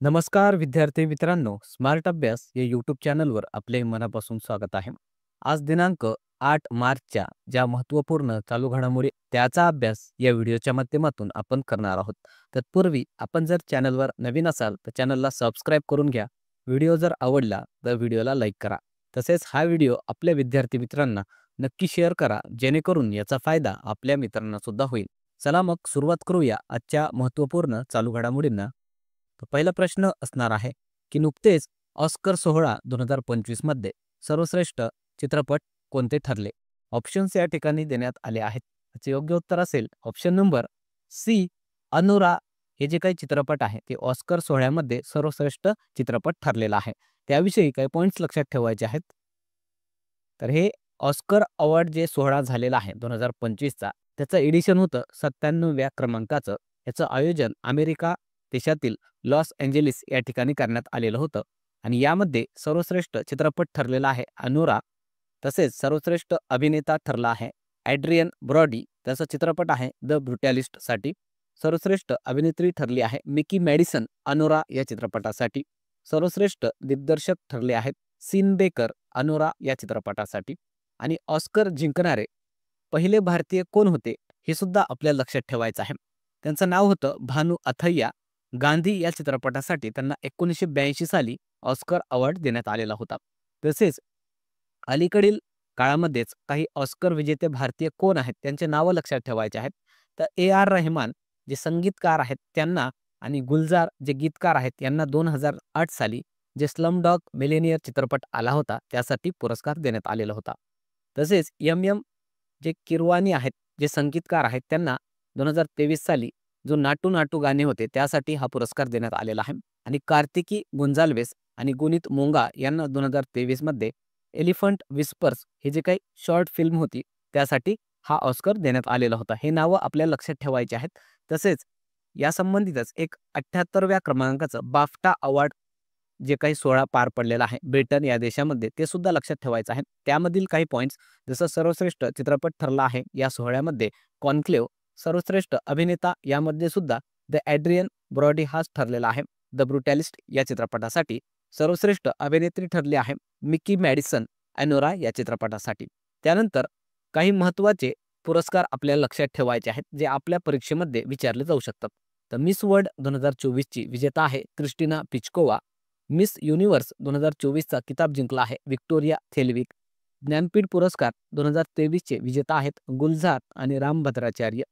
नमस्कार विद्यार्थी मित्रांनो, स्मार्ट अभ्यास या यूट्यूब चॅनलवर आपले मनापासून स्वागत आहे. आज दिनांक 8 मार्चच्या ज्या महत्त्वपूर्ण चालू घडामोडी त्याचा अभ्यास या व्हिडिओच्या माध्यमातून आपण करणार आहोत. तत्पूर्वी आपण जर चॅनलवर नवीन असाल तर चॅनलला सबस्क्राईब करून घ्या. व्हिडिओ जर आवडला तर व्हिडिओला लाईक करा. तसेच हा व्हिडिओ आपल्या विद्यार्थी मित्रांना नक्की शेअर करा, जेणेकरून याचा फायदा आपल्या मित्रांना सुद्धा होईल. चला मग सुरुवात करूया आजच्या महत्त्वपूर्ण चालू घडामोडींना. तर पहिला प्रश्न असणार आहे की नुकतेच ऑस्कर सोहळा 2025 मध्ये सर्वश्रेष्ठ चित्रपट कोणते ठरले? ऑप्शन्स या ठिकाणी देण्यात आले आहेत. याचे योग्य उत्तर असेल ऑप्शन नंबर सी, अनुरा. हे जे काही चित्रपट आहे ते ऑस्कर सोहळ्यामध्ये सर्वश्रेष्ठ चित्रपट ठरलेला आहे. त्याविषयी काही पॉईंट्स लक्षात ठेवायचे आहेत. तर हे ऑस्कर अवॉर्ड जे सोहळा झालेला आहे 2025चा, त्याचं एडिशन होतं 97व्या क्रमांकाचं. याचं आयोजन अमेरिका देशातील लॉस एंजेलिस या ठिकाणी करण्यात आलेलं होतं आणि यामध्ये सर्वश्रेष्ठ चित्रपट ठरलेला आहे अनुरा. तसेच सर्वश्रेष्ठ अभिनेता ठरला आहे ॲड्रियन ब्रॉडी. त्याचा चित्रपट आहे द ब्रुटॅलिस्टसाठी. सर्वश्रेष्ठ अभिनेत्री ठरली आहे मिकी मॅडिसन अनुरा या चित्रपटासाठी. सर्वश्रेष्ठ दिग्दर्शक ठरले आहेत सीन बेकर अनुरा या चित्रपटासाठी. आणि ऑस्कर जिंकणारे पहिले भारतीय कोण होते हे सुद्धा आपल्याला लक्षात ठेवायचं आहे. त्यांचं नाव होतं भानू अथय्या. गांधी या चित्रपटासाठी त्यांना 1982 साली ऑस्कर अवॉर्ड देण्यात आलेला होता. तसेच अलीकडील काळामध्येच काही ऑस्कर विजेते भारतीय कोण आहेत त्यांचे नावं लक्षात ठेवायचे आहेत. तर A.R. रहमान जे संगीतकार आहेत त्यांना आणि गुलजार जे गीतकार आहेत यांना 2008 साली जे स्लमडॉग मिलेनियर चित्रपट आला होता त्यासाठी पुरस्कार देण्यात आलेला होता. तसेच M.M. जे किरवानी आहेत जे संगीतकार आहेत त्यांना 2023 साली जो नाटू नाटू गाणे होते त्यासाठी हा पुरस्कार देण्यात आलेला आहे. आणि कार्तिकी गोंजाल्वेस आणि गुनीत मोंगा यांना 2023 मध्ये एलिफंट विस्पर्स हे जे काही शॉर्ट फिल्म होती त्यासाठी हा ऑस्कर देण्यात आलेला होता. हे नावं आपल्याला लक्षात ठेवायचे आहेत. तसेच यासंबंधितच एक 78व्या क्रमांकाचं बाफ्टा अवॉर्ड जे काही सोहळा पार पडलेला आहे ब्रिटन या देशामध्ये ते सुद्धा लक्षात ठेवायचं आहे. त्यामधील काही पॉईंट्स जसं सर्वश्रेष्ठ चित्रपट ठरला आहे या सोहळ्यामध्ये कॉन्क्लेव्ह. सर्वश्रेष्ठ अभिनेता यामध्ये सुद्धा द ॲड्रियन ब्रॉडी हाच ठरलेला आहे द ब्रुटॅलिस्ट या चित्रपटासाठी. सर्वश्रेष्ठ अभिनेत्री ठरली आहे मिकी मॅडिसन अनुरा या चित्रपटासाठी. त्यानंतर काही महत्त्वाचे पुरस्कार आपल्याला लक्षात ठेवायचे आहेत जे आपल्या परीक्षेमध्ये विचारले जाऊ शकतात. तर मिस वर्ल्ड 2024 ची विजेता आहे क्रिस्टिना पिचकोवा. मिस युनिव्हर्स 2024चा किताब जिंकला आहे विक्टोरिया थेलविक. ज्ञानपीठ पुरस्कार 2023 चे विजेता आहेत गुलजार आणि राम भद्राचार्य.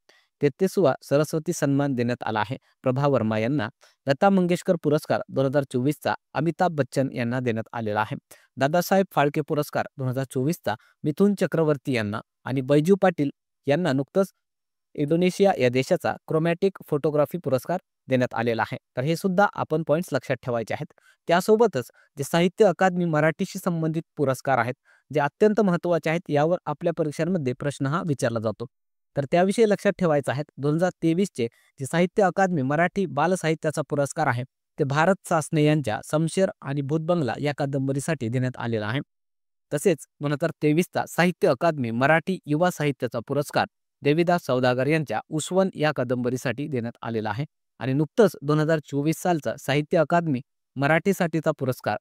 33वा सरस्वती सन्मान देण्यात आला आहे प्रभा वर्मा यांना. लता मंगेशकर पुरस्कार 2024चा अमिताभ बच्चन यांना देण्यात आलेला आहे. दादासाहेब फाळके पुरस्कार 2024चा मिथुन चक्रवर्ती यांना. आणि बैजू पाटील यांना नुकतंच इंडोनेशिया या देशाचा क्रोमॅटिक फोटोग्राफी पुरस्कार देण्यात आलेला आहे. तर हे सुद्धा आपण पॉईंट्स लक्षात ठेवायचे आहेत. त्यासोबतच जे साहित्य अकादमी मराठीशी संबंधित पुरस्कार आहेत जे अत्यंत महत्त्वाचे आहेत, यावर आपल्या परीक्षांमध्ये प्रश्न हा विचारला जातो. तर त्याविषयी लक्षात ठेवायचं आहे. 2023 चे जे साहित्य अकादमी मराठी बालसाहित्याचा पुरस्कार आहे ते भारत सासने यांच्या शमशेर आणि भूतबंगला या कादंबरीसाठी देण्यात आलेला आहे. तसेच 2023चा साहित्य अकादमी मराठी युवा साहित्याचा पुरस्कार देविदास सौदागर यांच्या उस्वन या कादंबरीसाठी देण्यात आलेला आहे. आणि नुकतंच 2024 सालचा साहित्य अकादमी मराठीसाठीचा पुरस्कार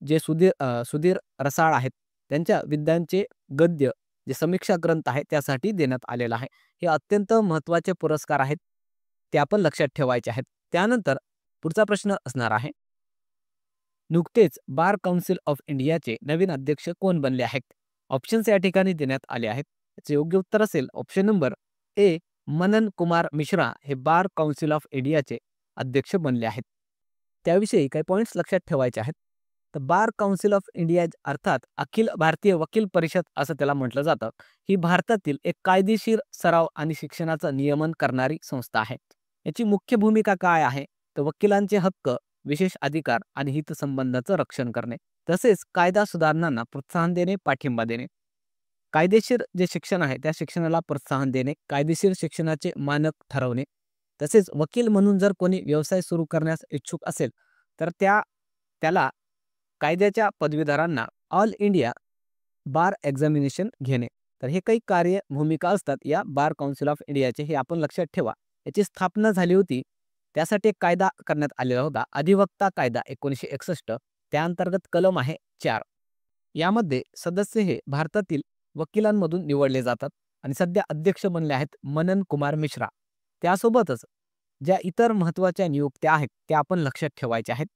जे सुधीर रसाळ आहेत त्यांच्या विद्यांचे गद्य जे समीक्षा ग्रंथ आहे त्यासाठी देण्यात आलेला आहे. हे अत्यंत महत्त्वाचे पुरस्कार आहेत, ते आपण लक्षात ठेवायचे आहेत. त्यानंतर पुढचा प्रश्न असणार आहे, नुकतेच बार काउन्सिल ऑफ इंडियाचे नवीन अध्यक्ष कोण बनले आहेत? ऑप्शन्स या ठिकाणी देण्यात आले आहेत. याचे योग्य उत्तर असेल option number A, Manan Kumar Mishra हे बार काउन्सिल ऑफ इंडियाचे अध्यक्ष बनले आहेत. त्याविषयी काही पॉईंट्स लक्षात ठेवायचे आहेत. तर बार काउन्सिल ऑफ इंडिया अर्थात अखिल भारतीय वकील परिषद असं त्याला म्हटलं जातं. ही भारतातील एक कायदेशीर सराव आणि शिक्षणाचं नियमन करणारी संस्था आहे. याची मुख्य भूमिका काय आहे? तर वकिलांचे हक्क, विशेष अधिकार आणि हितसंबंधाचं रक्षण करणे, तसेच कायदा सुधारणांना प्रोत्साहन देणे, पाठिंबा देणे. कायदेशीर जे शिक्षण आहे त्या शिक्षणाला प्रोत्साहन देणे, कायदेशीर शिक्षणाचे मानक ठरवणे. तसेच वकील म्हणून जर कोणी व्यवसाय सुरू करण्यास इच्छुक असेल तर त्याला कायद्याच्या पदवीधरांना ऑल इंडिया बार एक्झामिनेशन घेणे. तर हे काही भूमिका असतात या बार काउन्सिल ऑफ इंडियाचे, हे आपण लक्षात ठेवा. याची स्थापना झाली होती त्यासाठी एक कायदा करण्यात आलेला होता, अधिवक्ता कायदा 1961. त्या अंतर्गत कलम आहे 4. यामध्ये सदस्य हे भारतातील वकिलांमधून निवडले जातात आणि सध्या अध्यक्ष बनले आहेत मनन कुमार मिश्रा. त्यासोबतच ज्या इतर महत्त्वाच्या नियुक्त्या आहेत त्या आपण लक्षात ठेवायच्या आहेत.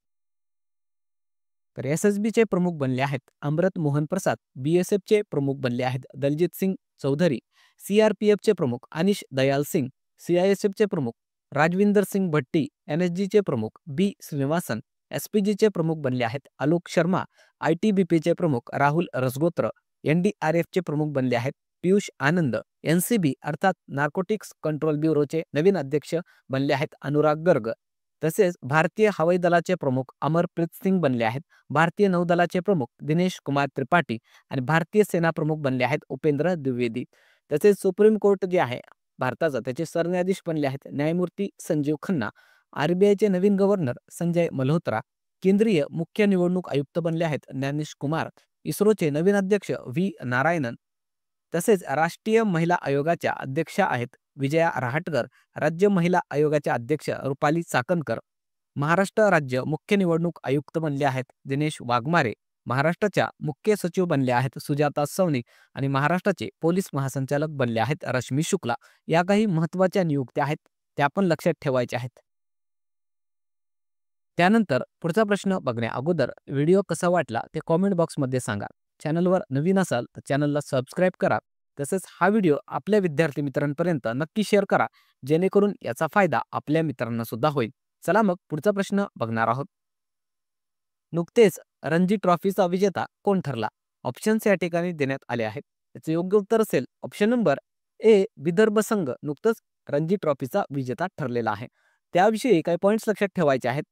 तर एस-एस-बीचे प्रमुख बनले आहेत अमृत मोहन प्रसाद, बी-एस-एफचे प्रमुख बनले आहेत दलजीत सिंग चौधरी, सी-आर-पी-एफचे प्रमुख अनिश दयाल सिंग, सी-आय-एस-एफचे प्रमुख राजविंदर सिंग भट्टी, एन-एस-जीचे प्रमुख बी श्रीनिवासन, एस-पी-जीचे प्रमुख बनले आहेत आलोक शर्मा, आय-टी-बी-पीचे प्रमुख राहुल रसगोत्र, एन-डी-आर-एफचे प्रमुख बनले आहेत पियुष आनंद, एन-सी-बी अर्थात नार्कोटिक्स कंट्रोल ब्युरोचे नवीन अध्यक्ष बनले आहेत अनुराग गर्ग. तसेच भारतीय हवाई दलाचे प्रमुख अमरप्रीत सिंग बनले आहेत. भारतीय नौदलाचे प्रमुख दिनेश कुमार त्रिपाठी आणि भारतीय सेना प्रमुख बनले आहेत उपेंद्र द्विवेदी. तसेच सुप्रीम कोर्ट जे आहे भारताचा त्याचे सरन्यायाधीश बनले आहेत न्यायमूर्ती संजीव खन्ना. आर-बी-आयचे नवीन गव्हर्नर संजय मल्होत्रा. केंद्रीय मुख्य निवडणूक आयुक्त बनले आहेत ज्ञानेश कुमार. इस्रोचे नवीन अध्यक्ष व्ही नारायणन. तसेच राष्ट्रीय महिला आयोगाच्या अध्यक्षा आहेत विजया रहाटकर. राज्य महिला आयोगाच्या अध्यक्ष रुपाली चाकणकर. महाराष्ट्र राज्य मुख्य निवडणूक आयुक्त बनले आहेत दिनेश वाघमारे. महाराष्ट्राच्या मुख्य सचिव बनले आहेत सुजाता सौनिक आणि महाराष्ट्राचे पोलीस महासंचालक बनले आहेत रश्मी शुक्ला. या काही महत्त्वाच्या नियुक्त्या आहेत त्या आपण लक्षात ठेवायच्या आहेत. त्यानंतर पुढचा प्रश्न बघण्या अगोदर व्हिडिओ कसा वाटला ते कॉमेंट बॉक्समध्ये सांगा. चॅनलवर नवीन असाल तर चॅनलला सबस्क्राईब करा. तसेच हा व्हिडिओ आपल्या विद्यार्थी मित्रांपर्यंत नक्की शेअर करा जेणेकरून याचा फायदा आपल्या मित्रांना सुद्धा होईल. चला मग पुढचा प्रश्न बघणार आहोत. नुकतेच रणजी ट्रॉफीचा विजेता कोण ठरला? ऑप्शन्स या ठिकाणी देण्यात आले आहेत. याचे योग्य उत्तर असेल ऑप्शन नंबर ए विदर्भ संघ नुकतंच रणजी ट्रॉफीचा विजेता ठरलेला आहे. त्याविषयी काही पॉईंट्स लक्षात ठेवायचे आहेत.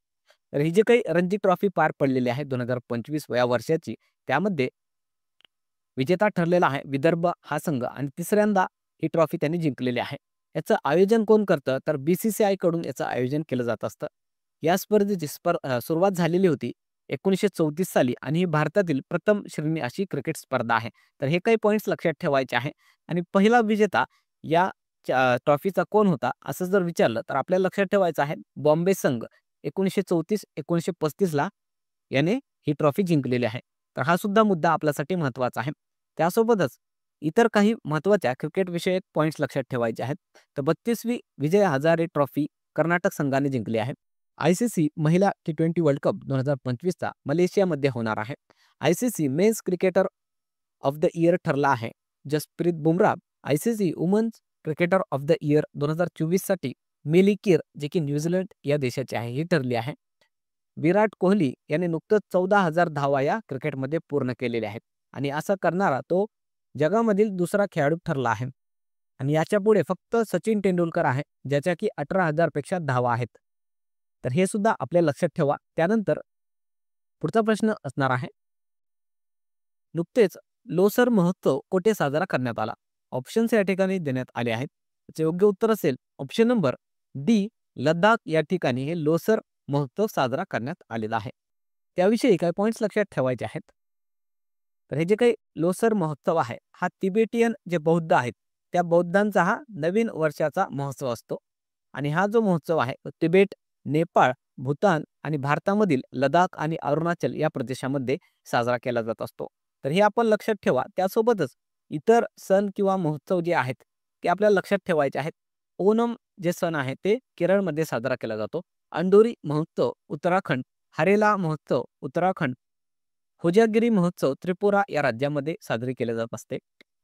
तर ही जे काही रणजी ट्रॉफी पार पडलेली आहे 2025 या वर्षाची त्यामध्ये विजेता ठरलेला आहे विदर्भ हा संघ आणि तिसऱ्यांदा ही ट्रॉफी त्यांनी जिंकलेली आहे. याचं आयोजन कोण करतं तर BCCI कडून याचं आयोजन केलं जात असतं. या स्पर्धेची सुरुवात झालेली होती 1934 साली आणि ही भारतातील प्रथम श्रेणी अशी क्रिकेट स्पर्धा आहे. तर हे काही पॉईंट्स लक्षात ठेवायचे आहे. आणि पहिला विजेता या ट्रॉफीचा कोण होता असं जर विचारलं तर आपल्याला लक्षात ठेवायचं आहे बॉम्बे संघ 1934-1935 ला याने ही ट्रॉफी जिंकलेली आहे. तर हा सुद्धा मुद्दा आपल्यासाठी महत्त्वाचा आहे. त्यासोबतच इतर काही महत्त्वाच्या क्रिकेट विषयक पॉईंट्स लक्षात ठेवायचे आहेत. तर 32वी विजय हजारे ट्रॉफी कर्नाटक संघाने जिंकली आहे. ICC महिला T20 वर्ल्ड कप 2025चा मलेशियामध्ये होणार आहे. ICC men's cricketer of the year ठरला आहे Jasprit Bumrah. ICC women's cricketer of the year 2024 साठी मिली किर जे की न्यूझीलंड या देशाची आहे ही ठरली आहे. विराट कोहली याने नुकतंच 14,000 धावा या क्रिकेटमध्ये पूर्ण केलेल्या आहेत आणि असं करणारा तो जगामधील दुसरा खेळाडू ठरला आहे. आणि याच्या पुढे फक्त सचिन तेंडुलकर आहे ज्याच्या की 18,000 पेक्षा धावा आहेत. तर हे सुद्धा आपल्या लक्षात ठेवा. त्यानंतर पुढचा प्रश्न असणार आहे नुकतेच लोसर महोत्सव कुठे साजरा करण्यात आला? ऑप्शन्स या ठिकाणी देण्यात आले आहेत. त्याचे योग्य उत्तर असेल ऑप्शन नंबर डी लडाख या ठिकाणी हे लोसर महोत्सव साजरा करण्यात आलेला आहे. त्याविषयी काही पॉईंट्स लक्षात ठेवायचे आहेत. तर हे जे काही लोसर महोत्सव आहे हा तिबेटियन जे बौद्ध आहेत त्या बौद्धांचा हा नवीन वर्षाचा महोत्सव असतो. आणि हा जो महोत्सव आहे तो तिबेट, नेपाळ, भूतान आणि भारतामधील लडाख आणि अरुणाचल या प्रदेशामध्ये साजरा केला जात असतो. तर हे आपण लक्षात ठेवा. त्यासोबतच इतर सण किंवा महोत्सव जे आहेत ते आपल्याला लक्षात ठेवायचे आहेत. ओणम जे सण आहे ते केरळमध्ये साजरा केला जातो. अंडोरी महोत्सव उत्तराखंड, हरेला महोत्सव उत्तराखंड, होजागिरी महोत्सव त्रिपुरा या राज्यामध्ये साजरी केले जात असते.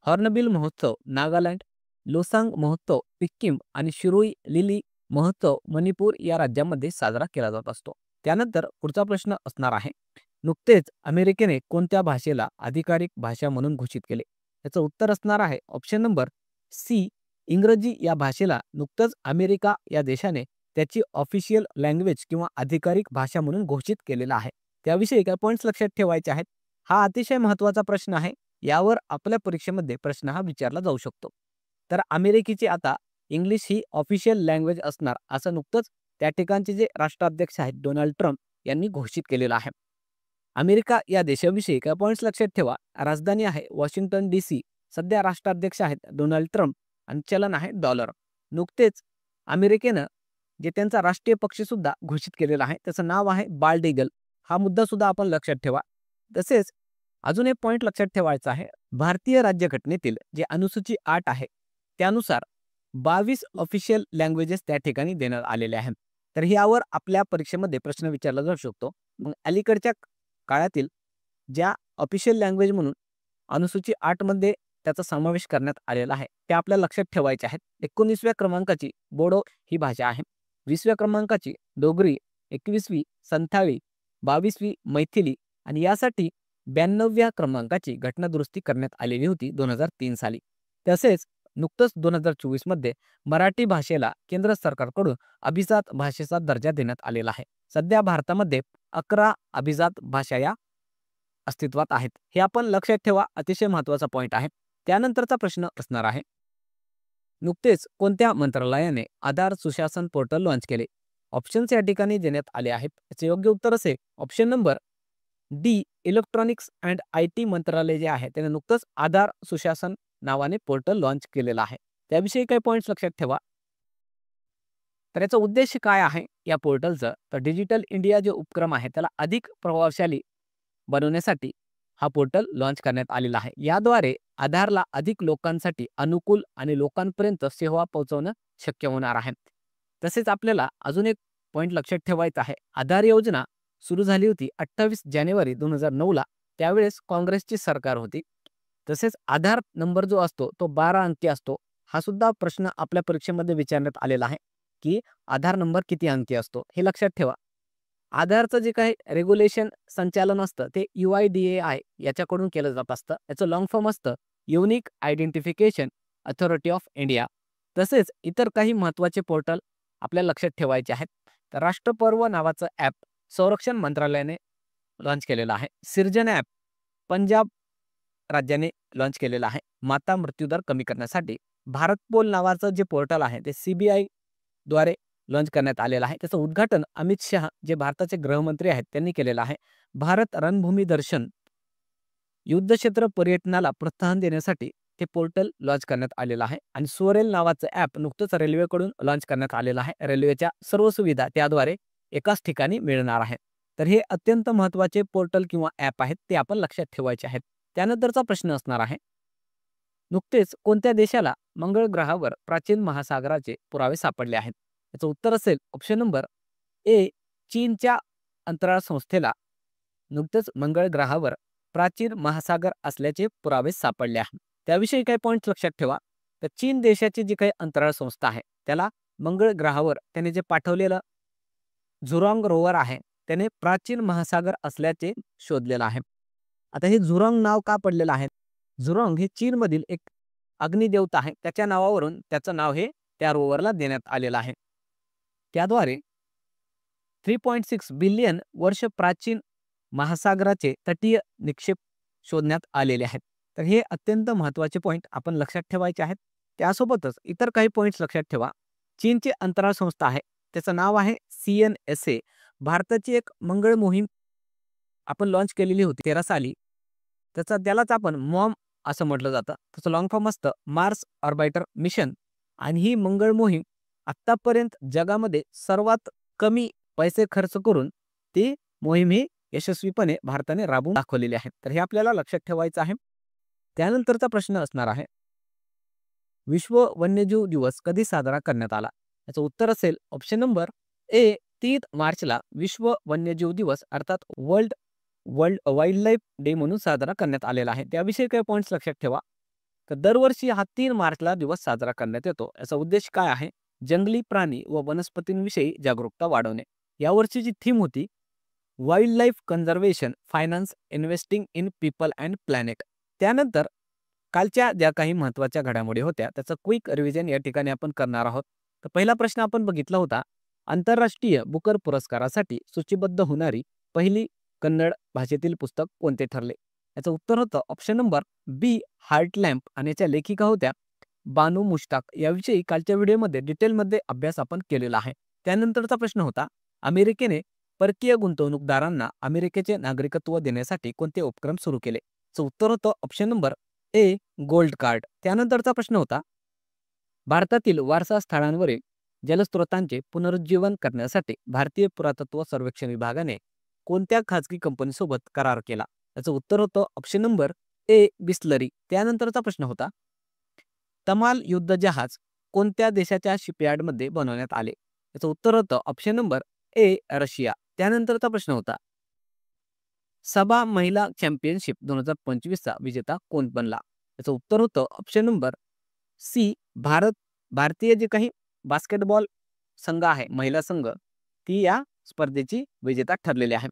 हॉर्नबिल महोत्सव नागालँड, लोसांग महोत्सव सिक्कीम आणि शिरोई लिली महोत्सव मणिपूर या राज्यामध्ये साजरा केला जात असतो. त्यानंतर पुढचा प्रश्न असणार आहे नुकतेच अमेरिकेने कोणत्या भाषेला अधिकारिक भाषा म्हणून घोषित केले? याचं उत्तर असणार आहे ऑप्शन नंबर सी इंग्रजी या भाषेला नुकतंच अमेरिका या देशाने त्याची ऑफिशियल लँग्वेज किंवा अधिकारिक भाषा म्हणून घोषित केलेला आहे. त्याविषयी काही पॉईंट्स लक्षात ठेवायचे आहेत. हा अतिशय महत्त्वाचा प्रश्न आहे. यावर आपल्या परीक्षेमध्ये प्रश्न हा विचारला जाऊ शकतो. तर अमेरिकेची आता इंग्लिश ही ऑफिशियल लँग्वेज असणार असं नुकतंच त्या ठिकाणचे जे राष्ट्राध्यक्ष आहेत डोनाल्ड ट्रम्प यांनी घोषित केलेलं आहे. अमेरिका या देशाविषयी काय पॉईंट्स लक्षात ठेवा. राजधानी आहे वॉशिंग्टन DC. सध्या राष्ट्राध्यक्ष आहेत डोनाल्ड ट्रम्प आणि चलन आहे डॉलर. नुकतेच अमेरिकेनं जे त्यांचा राष्ट्रीय पक्षी सुद्धा घोषित केलेला आहे, त्याचं नाव आहे बाल्ड ईगल. हा मुद्दा सुद्धा आपण लक्षात ठेवा. तसेच अजून एक पॉईंट लक्षात ठेवायचा आहे. भारतीय राज्यघटनेतील जे अनुसूची 8 आहे त्यानुसार 22 ऑफिशियल लँग्वेजेस त्या ठिकाणी देण्यात आलेले आहेत. तर यावर आपल्या परीक्षेमध्ये प्रश्न विचारला जाऊ शकतो. मग अलीकडच्या काळातील ज्या ऑफिशियल लँग्वेज म्हणून अनुसूची 8 मध्ये त्याचा समावेश करण्यात आलेला आहे त्या आपल्याला लक्षात ठेवायच्या आहेत. 19व्या क्रमांकाची बोडो ही भाषा आहे, 20व्या क्रमांकाची डोगरी, 21वी संथाळी, 22वी मैथिली आणि यासाठी 92व्या क्रमांकाची घटनादुरुस्ती करण्यात आलेली होती 2003 साली. तसेच नुकतंच 2024 मध्ये मराठी भाषेला केंद्र सरकारकडून अभिजात भाषेचा दर्जा देण्यात आलेला आहे. सध्या भारतामध्ये 11 अभिजात भाषा या अस्तित्वात आहेत. हे आपण लक्षात ठेवा, अतिशय महत्त्वाचा पॉईंट आहे. त्यानंतरचा प्रश्न असणार आहे, नुकतेच कोणत्या मंत्रालयाने आधार सुशासन पोर्टल लॉन्च केले? ऑप्शन्स या ठिकाणी देण्यात आले आहेत. याचे योग्य उत्तर असेल option number D, electronics and IT मंत्रालय जे आहे त्याने नुकतंच आधार सुशासन नावाने पोर्टल लॉन्च केलेलं आहे. त्याविषयी काही पॉईंट्स लक्षात ठेवा. तर याचा उद्देश काय आहे या पोर्टलचं? तर डिजिटल इंडिया जे उपक्रम आहे त्याला अधिक प्रभावशाली बनवण्यासाठी हा पोर्टल लॉन्च करण्यात आलेला आहे. याद्वारे आधारला अधिक लोकांसाठी अनुकूल आणि लोकांपर्यंत सेवा पोहोचवणं शक्य होणार आहे. तसेच आपल्याला अजून एक पॉईंट लक्षात ठेवायचा आहे. आधार योजना सुरू झाली होती 28 जानेवारी 2009 ला. त्यावेळेस काँग्रेसची सरकार होती. तसेच आधार नंबर जो असतो तो 12 अंकी असतो. हा सुद्धा प्रश्न आपल्या परीक्षेमध्ये विचारण्यात आलेला आहे की आधार नंबर किती अंकी असतो, हे लक्षात ठेवा. आधारचं जे काही रेग्युलेशन संचालन असतं ते UIDAI याच्याकडून केलं जात असतं. याचं लॉंग फॉर्म असतं unique identification authority of India. तसेच इतर काही महत्त्वाचे पोर्टल आपल्याला लक्षात ठेवायचे आहेत. तर राष्ट्रपर्व नावाचं ॲप संरक्षण मंत्रालयाने लॉन्च केलेलं आहे. सिरजन ॲप पंजाब राज्याने लॉन्च केलेलं आहे माता मृत्यूदर कमी करण्यासाठी. भारत पोल नावाचं जे पोर्टल आहे ते CBI द्वारे लॉन्च करण्यात आलेलं आहे. त्याचं उद्घाटन अमित शहा जे भारताचे गृहमंत्री आहेत त्यांनी केलेलं आहे. भारत रणभूमी दर्शन युद्धक्षेत्र पर्यटनाला प्रोत्साहन देण्यासाठी ते पोर्टल लॉन्च करण्यात आलेलं आहे. आणि स्वरेल नावाचं ॲप नुकतंच रेल्वेकडून लॉन्च करण्यात आलेलं आहे. रेल्वेच्या सर्व सुविधा त्याद्वारे एकाच ठिकाणी मिळणार आहेत. तर हे अत्यंत महत्त्वाचे पोर्टल किंवा ॲप आहेत, ते आपण लक्षात ठेवायचे आहेत. त्यानंतरचा प्रश्न असणार आहे, नुकतेच कोणत्या देशाला मंगळ ग्रहावर प्राचीन महासागराचे पुरावे सापडले आहेत? याचं उत्तर असेल ऑप्शन नंबर ए, चीनच्या अंतराळ संस्थेला नुकतेच मंगळ ग्रहावर प्राचीन महासागर असल्याचे पुरावे सापडले आहेत. त्याविषयी काही पॉईंट्स लक्षात ठेवा. तर चीन देशाची जी काही अंतराळ संस्था आहे त्याला मंगळ ग्रहावर त्याने जे पाठवलेलं झुरॉंग रोवर आहे त्याने प्राचीन महासागर असल्याचे शोधलेलं आहे. आता हे झुरॉंग नाव का पडलेलं आहे? झुरॉंग हे चीनमधील एक अग्निदेवता आहे, त्याच्या नावावरून त्याचं नाव हे त्या रोवरला देण्यात आलेलं आहे. त्याद्वारे 3.6 बिलियन वर्ष प्राचीन महासागराचे तटीय निक्षेप शोधण्यात आलेले आहेत. तर हे अत्यंत महत्त्वाचे पॉईंट आपण लक्षात ठेवायचे आहेत. त्यासोबतच इतर काही पॉईंट्स लक्षात ठेवा. चीनची अंतराळ संस्था आहे त्याचं नाव आहे CNSA. भारताची एक मंगळ मोहीम आपण लॉन्च केलेली होती 13 साली. त्यालाच आपण मॉम असं म्हटलं जातं. त्याचं लॉंग फॉर्म असतं मार्स ऑर्बिटर मिशन. आणि ही मंगळ मोहीम आत्तापर्यंत जगामध्ये सर्वात कमी पैसे खर्च करून ती मोहीम ही यशस्वीपणे भारताने राबवून दाखवलेली आहे. तर हे आपल्याला लक्षात ठेवायचं आहे. त्यानंतरचा प्रश्न असणार आहे, विश्व वन्यजीव दिवस कधी साजरा करण्यात आला? याचं उत्तर असेल ऑप्शन नंबर ए, 3 मार्चला विश्व वन्यजीव दिवस अर्थात वर्ल्ड वाईल्ड लाईफ डे म्हणून साजरा करण्यात आलेला आहे. त्याविषयी काही पॉईंट्स लक्षात ठेवा. तर दरवर्षी हा 3 मार्चला दिवस साजरा करण्यात येतो. याचा उद्देश काय आहे? जंगली प्राणी व वनस्पतींविषयी जागरूकता वाढवणे. यावर्षीची थीम होती wild life conservation, finance, investing in people and planet. त्यानंतर कालच्या ज्या काही महत्त्वाच्या घडामोडी होत्या त्याचं क्विक रिव्हिजन या ठिकाणी आपण करणार आहोत. तर पहिला प्रश्न आपण बघितला होता, आंतरराष्ट्रीय बुकर पुरस्कारासाठी सूचीबद्ध होणारी पहिली कन्नड भाषेतील पुस्तक कोणते ठरले? याचं उत्तर होतं ऑप्शन नंबर बी, हार्ट लॅम्प. आणि याच्या लेखिका होत्या बानू मुश्ताक. याविषयी कालच्या व्हिडिओमध्ये डिटेलमध्ये अभ्यास आपण केलेला आहे. त्यानंतरचा प्रश्न होता, अमेरिकेने परकीय गुंतवणूकदारांना अमेरिकेचे नागरिकत्व देण्यासाठी कोणते उपक्रम सुरू केले? याचं उत्तर होतं option number A, gold card. त्यानंतरचा प्रश्न होता, भारतातील वारसा स्थळांवरील जलस्रोतांचे पुनरुज्जीवन करण्यासाठी भारतीय पुरातत्व सर्वेक्षण विभागाने कोणत्या खाजगी कंपनीसोबत करार केला? याचं उत्तर होतं ऑप्शन नंबर ए बिस्लरी. त्यानंतरचा प्रश्न होता, तमाल युद्ध जहाज कोणत्या देशाच्या शिपयार्डमध्ये बनवण्यात आले? याचं उत्तर होतं ऑप्शन नंबर ए रशिया. त्यानंतरचा प्रश्न होता, सबा महिला चॅम्पियनशिप 2025चा विजेता कोण बनला? याचं उत्तर होतं ऑप्शन नंबर सी भारतीय जे काही बास्केटबॉल संघ आहे, महिला संघ, ती या स्पर्धेची विजेता ठरलेली आहे.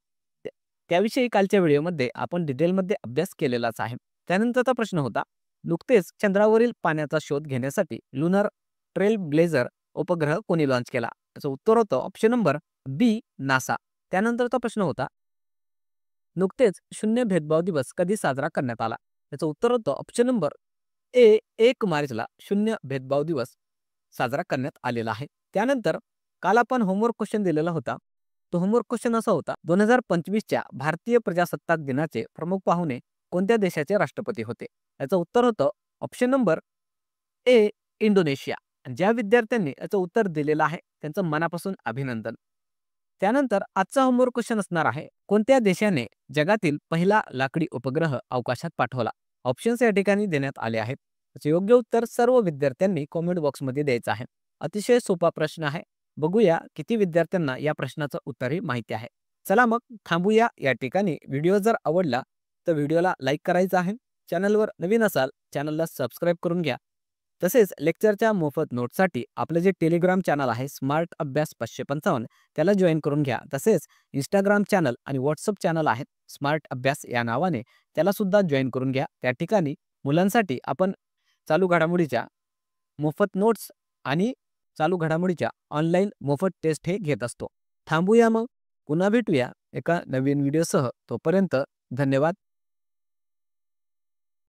त्याविषयी कालच्या व्हिडिओमध्ये आपण डिटेलमध्ये अभ्यास केलेलाच आहे. त्यानंतरचा प्रश्न होता, नुकतेच चंद्रावरील पाण्याचा शोध घेण्यासाठी लुनर ट्रेल ब्लेझर उपग्रह कोणी लॉन्च केला? याचं उत्तर होतं ऑप्शन नंबर बी नासा. त्यानंतरचा प्रश्न होता, नुकतेच शून्य भेदभाव दिवस कधी साजरा करण्यात आला? याचं उत्तर होतं ऑप्शन नंबर ए 1 मार्चला शून्य भेदभाव दिवस साजरा करण्यात आलेला आहे. त्यानंतर काल आपण होमवर्क क्वेश्चन दिलेला होता. तो होमवर्क क्वेश्चन असा होता, 2025च्या भारतीय प्रजासत्ताक दिनाचे प्रमुख पाहुणे कोणत्या देशाचे राष्ट्रपती होते? याचं उत्तर होतं ऑप्शन नंबर ए इंडोनेशिया. ज्या विद्यार्थ्यांनी याचं उत्तर दिलेलं आहे त्यांचं मनापासून अभिनंदन. त्यानंतर आजचा होमवर्क क्वेश्चन असणार आहे, कोणत्या देशाने जगातील पहिला लाकडी उपग्रह अवकाशात पाठवला? ऑप्शन्स या ठिकाणी देण्यात आले आहेत. त्याचे योग्य उत्तर सर्व विद्यार्थ्यांनी कॉमेंट बॉक्समध्ये द्यायचं आहे. अतिशय सोपा प्रश्न आहे. बघूया किती विद्यार्थ्यांना या प्रश्नाचं उत्तरही माहिती आहे. चला मग थांबूया या ठिकाणी. व्हिडिओ जर आवडला तर व्हिडिओला लाईक करायचं आहे. चॅनलवर नवीन असाल चॅनलला सबस्क्राईब करून घ्या. तसेच लेक्चरच्या मोफत नोटसाठी आपलं जे टेलिग्राम चॅनल आहे स्मार्ट अभ्यास 555 त्याला जॉईन करून घ्या. तसेच इंस्टाग्राम चॅनल आणि व्हॉट्सअप चॅनल आहेत स्मार्ट अभ्यास या नावाने, त्याला सुद्धा जॉईन करून घ्या. त्या ठिकाणी मुलांसाठी आपण चालू घडामोडीच्या मोफत नोट्स आणि चालू घडामोडीच्या ऑनलाईन मोफत टेस्ट हे घेत असतो. थांबूया मग, पुन्हा भेटूया एका नवीन व्हिडिओसह. तोपर्यंत धन्यवाद.